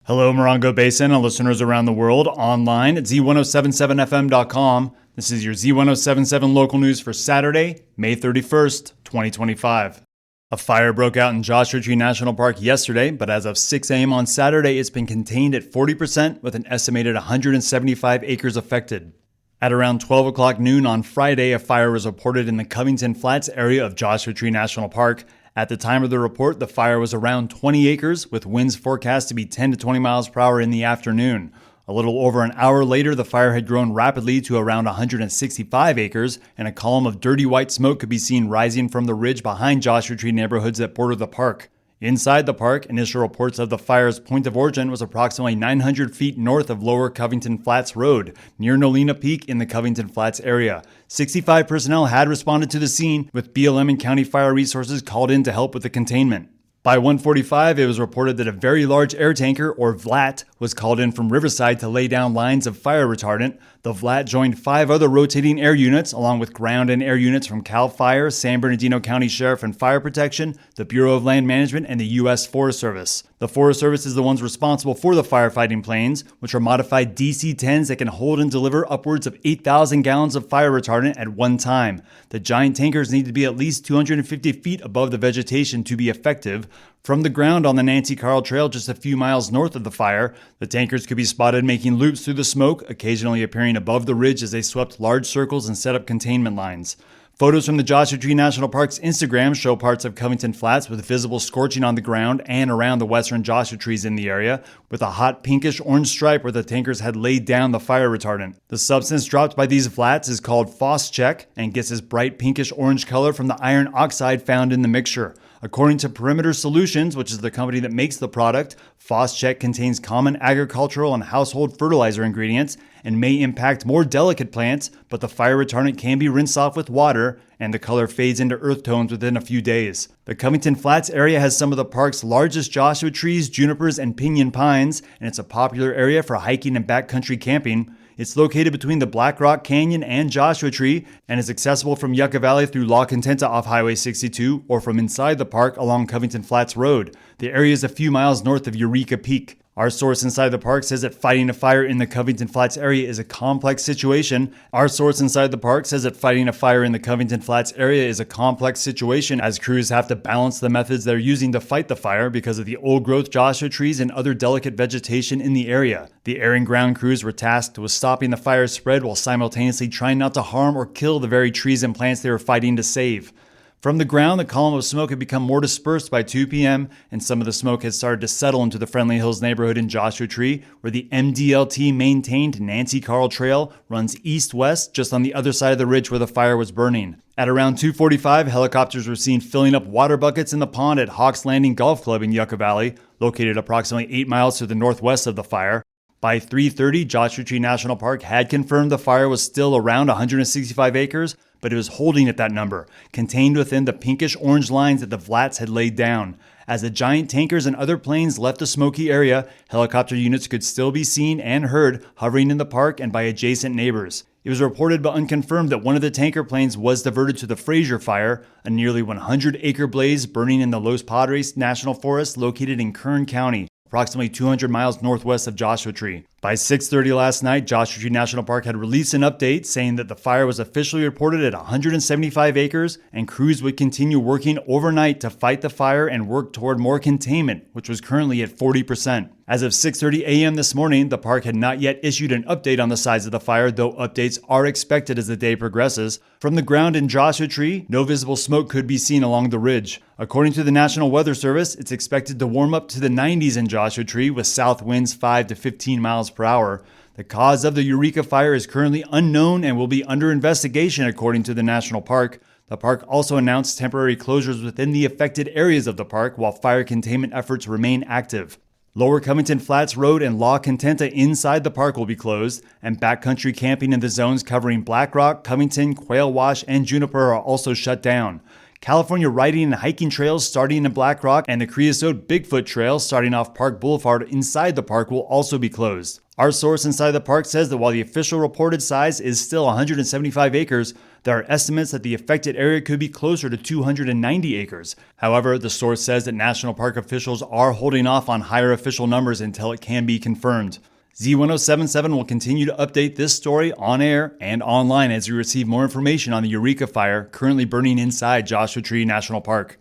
Hello, Morongo Basin and listeners around the world online at Z107.7fm.com. This is your Z107.7 local news for Saturday, May 31st, 2025. A fire broke out in Joshua Tree National Park yesterday, but as of 6 a.m. on Saturday, it's been contained at 40% with an estimated 175 acres affected. At around 12 o'clock noon on Friday, a fire was reported in the Covington Flats area of Joshua Tree National Park. At the time of the report, the fire was around 20 acres, with winds forecast to be 10 to 20 miles per hour in the afternoon. A little over an hour later, the fire had grown rapidly to around 165 acres, and a column of dirty white smoke could be seen rising from the ridge behind Joshua Tree neighborhoods that border the park. Inside the park, initial reports of the fire's point of origin was approximately 900 feet north of Lower Covington Flats Road, near Nolina Peak in the Covington Flats area. 65 personnel had responded to the scene, with BLM and county fire resources called in to help with the containment. By 1:45, it was reported that a very large air tanker, or VLAT, was called in from Riverside to lay down lines of fire retardant. The VLAT joined 5 other rotating air units, along with ground and air units from CAL FIRE, San Bernardino County Sheriff and Fire Protection, the Bureau of Land Management, and the U.S. Forest Service. The Forest Service is the ones responsible for the firefighting planes, which are modified DC-10s that can hold and deliver upwards of 8,000 gallons of fire retardant at one time. The giant tankers need to be at least 250 feet above the vegetation to be effective. From the ground on the Nancy Carl Trail just a few miles north of the fire, the tankers could be spotted making loops through the smoke, occasionally appearing above the ridge as they swept large circles and set up containment lines. Photos from the Joshua Tree National Park's Instagram show parts of Covington Flats with visible scorching on the ground and around the western Joshua trees in the area, with a hot pinkish-orange stripe where the tankers had laid down the fire retardant. The substance dropped by these flats is called Phos-Chek and gets its bright pinkish-orange color from the iron oxide found in the mixture. According to Perimeter Solutions, which is the company that makes the product, Phos-Chek contains common agricultural and household fertilizer ingredients and may impact more delicate plants, but the fire retardant can be rinsed off with water and the color fades into earth tones within a few days. The Covington Flats area has some of the park's largest Joshua trees, junipers, and pinyon pines, and it's a popular area for hiking and backcountry camping. It's located between the Black Rock Canyon and Joshua Tree and is accessible from Yucca Valley through La Contenta off Highway 62 or from inside the park along Covington Flats Road. The area is a few miles north of Eureka Peak. Our source inside the park says that fighting a fire in the Covington Flats area is a complex situation. Our source inside the park says that fighting a fire in the Covington Flats area is a complex situation as crews have to balance the methods they're using to fight the fire because of the old-growth Joshua trees and other delicate vegetation in the area. The air and ground crews were tasked with stopping the fire's spread while simultaneously trying not to harm or kill the very trees and plants they were fighting to save. From the ground, the column of smoke had become more dispersed by 2 p.m., and some of the smoke had started to settle into the Friendly Hills neighborhood in Joshua Tree, where the MDLT-maintained Nancy Carl Trail runs east-west just on the other side of the ridge where the fire was burning. At around 2:45, helicopters were seen filling up water buckets in the pond at Hawks Landing Golf Club in Yucca Valley, located approximately 8 miles to the northwest of the fire. By 3:30, Joshua Tree National Park had confirmed the fire was still around 165 acres, but it was holding at that number, contained within the pinkish-orange lines that the VLATs had laid down. As the giant tankers and other planes left the smoky area, helicopter units could still be seen and heard hovering in the park and by adjacent neighbors. It was reported but unconfirmed that one of the tanker planes was diverted to the Fraser Fire, a nearly 100-acre blaze burning in the Los Padres National Forest located in Kern County, approximately 200 miles northwest of Joshua Tree. By 6:30 last night, Joshua Tree National Park had released an update saying that the fire was officially reported at 175 acres and crews would continue working overnight to fight the fire and work toward more containment, which was currently at 40%. As of 6:30 a.m. this morning, the park had not yet issued an update on the size of the fire, though updates are expected as the day progresses. From the ground in Joshua Tree, no visible smoke could be seen along the ridge. According to the National Weather Service, it's expected to warm up to the 90s in Joshua Tree with south winds 5 to 15 miles per hour. The cause of the Eureka fire is currently unknown and will be under investigation, according to the national park. The park also announced temporary closures within the affected areas of the park while fire containment efforts remain active. Lower Covington Flats Road and La Contenta inside the park will be closed, and backcountry camping in the zones covering Black Rock, Covington, Quail Wash, and Juniper are also shut down. California riding and hiking trails starting in Black Rock and the Creosote Bigfoot Trail starting off Park Boulevard inside the park will also be closed. Our source inside the park says that while the official reported size is still 175 acres, there are estimates that the affected area could be closer to 290 acres. However, the source says that national park officials are holding off on higher official numbers until it can be confirmed. Z107.7 will continue to update this story on air and online as we receive more information on the Eureka fire currently burning inside Joshua Tree National Park.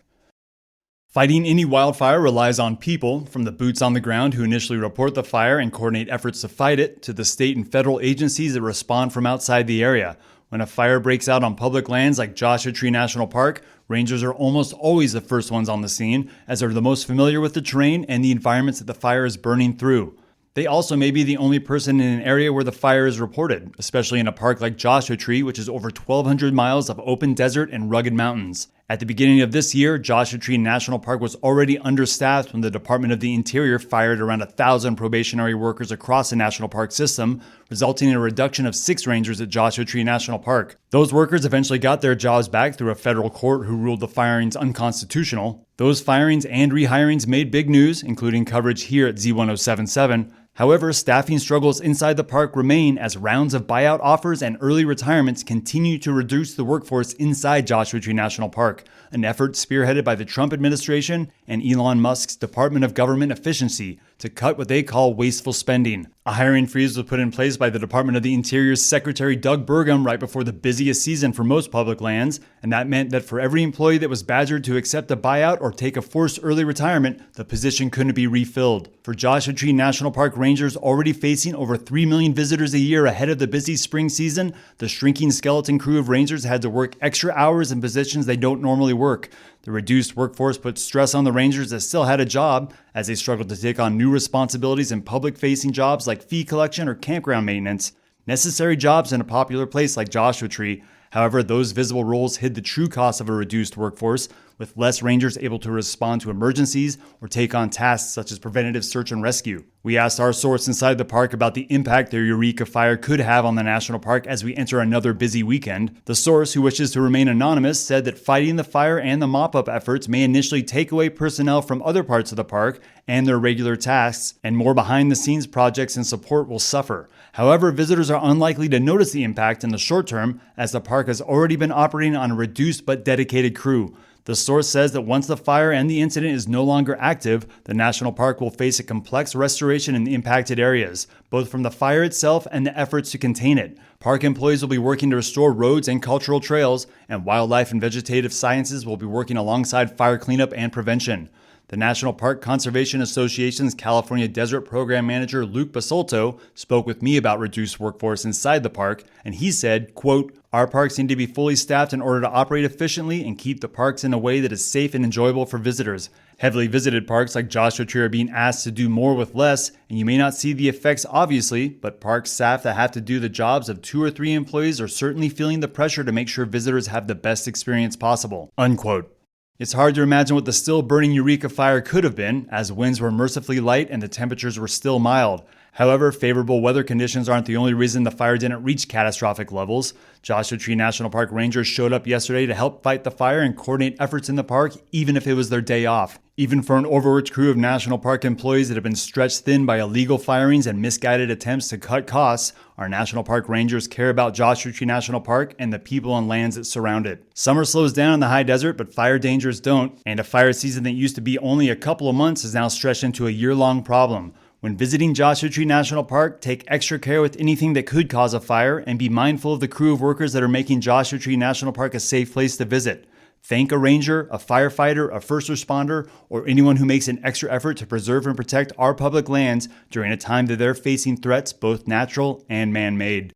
Fighting any wildfire relies on people, from the boots on the ground who initially report the fire and coordinate efforts to fight it, to the state and federal agencies that respond from outside the area. When a fire breaks out on public lands like Joshua Tree National Park, rangers are almost always the first ones on the scene, as they're the most familiar with the terrain and the environments that the fire is burning through. They also may be the only person in an area where the fire is reported, especially in a park like Joshua Tree, which is over 1,200 miles of open desert and rugged mountains. At the beginning of this year, Joshua Tree National Park was already understaffed when the Department of the Interior fired around 1,000 probationary workers across the national park system, resulting in a reduction of 6 rangers at Joshua Tree National Park. Those workers eventually got their jobs back through a federal court who ruled the firings unconstitutional. Those firings and rehirings made big news, including coverage here at Z107.7. However, staffing struggles inside the park remain as rounds of buyout offers and early retirements continue to reduce the workforce inside Joshua Tree National Park, an effort spearheaded by the Trump administration and Elon Musk's Department of Government Efficiency to cut what they call wasteful spending. A hiring freeze was put in place by the Department of the Interior's Secretary Doug Burgum right before the busiest season for most public lands, and that meant that for every employee that was badgered to accept a buyout or take a forced early retirement, the position couldn't be refilled. For Joshua Tree National Park rangers already facing over 3 million visitors a year ahead of the busy spring season, the shrinking skeleton crew of rangers had to work extra hours in positions they don't normally work. The reduced workforce put stress on the rangers that still had a job as they struggled to take on new responsibilities in public-facing jobs like fee collection or campground maintenance, necessary jobs in a popular place like Joshua Tree. However, those visible roles hid the true cost of a reduced workforce, with less rangers able to respond to emergencies or take on tasks such as preventative search and rescue. We asked our source inside the park about the impact their Eureka fire could have on the national park as we enter another busy weekend. The source, who wishes to remain anonymous, said that fighting the fire and the mop-up efforts may initially take away personnel from other parts of the park and their regular tasks, and more behind-the-scenes projects and support will suffer. However, visitors are unlikely to notice the impact in the short term, as the park has already been operating on a reduced but dedicated crew. The source says that once the fire and the incident is no longer active, the national park will face a complex restoration in the impacted areas, both from the fire itself and the efforts to contain it. Park employees will be working to restore roads and cultural trails, and wildlife and vegetative sciences will be working alongside fire cleanup and prevention. The National Park Conservation Association's California Desert Program Manager Luke Basolto spoke with me about reduced workforce inside the park, and he said, quote, "Our parks need to be fully staffed in order to operate efficiently and keep the parks in a way that is safe and enjoyable for visitors. Heavily visited parks like Joshua Tree are being asked to do more with less, and you may not see the effects obviously, but park staff that have to do the jobs of 2 or 3 employees are certainly feeling the pressure to make sure visitors have the best experience possible." Unquote. It's hard to imagine what the still burning Eureka fire could have been, as winds were mercifully light and the temperatures were still mild. However, favorable weather conditions aren't the only reason the fire didn't reach catastrophic levels. Joshua Tree National Park rangers showed up yesterday to help fight the fire and coordinate efforts in the park, even if it was their day off. Even for an overworked crew of national park employees that have been stretched thin by illegal firings and misguided attempts to cut costs, our national park rangers care about Joshua Tree National Park and the people and lands that surround it. Summer slows down in the high desert, but fire dangers don't, and a fire season that used to be only a couple of months is now stretched into a year-long problem. When visiting Joshua Tree National Park, take extra care with anything that could cause a fire and be mindful of the crew of workers that are making Joshua Tree National Park a safe place to visit. Thank a ranger, a firefighter, a first responder, or anyone who makes an extra effort to preserve and protect our public lands during a time that they're facing threats, both natural and man-made.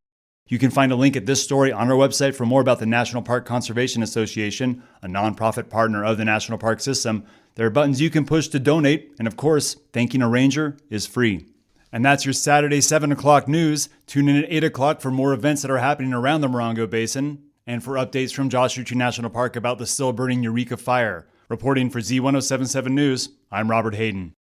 You can find a link at this story on our website for more about the National Park Conservation Association, a nonprofit partner of the National Park System. There are buttons you can push to donate, and of course, thanking a ranger is free. And that's your Saturday 7 o'clock news. Tune in at 8 o'clock for more events that are happening around the Morongo Basin, and for updates from Joshua Tree National Park about the still burning Eureka fire. Reporting for Z107.7 News, I'm Robert Hayden.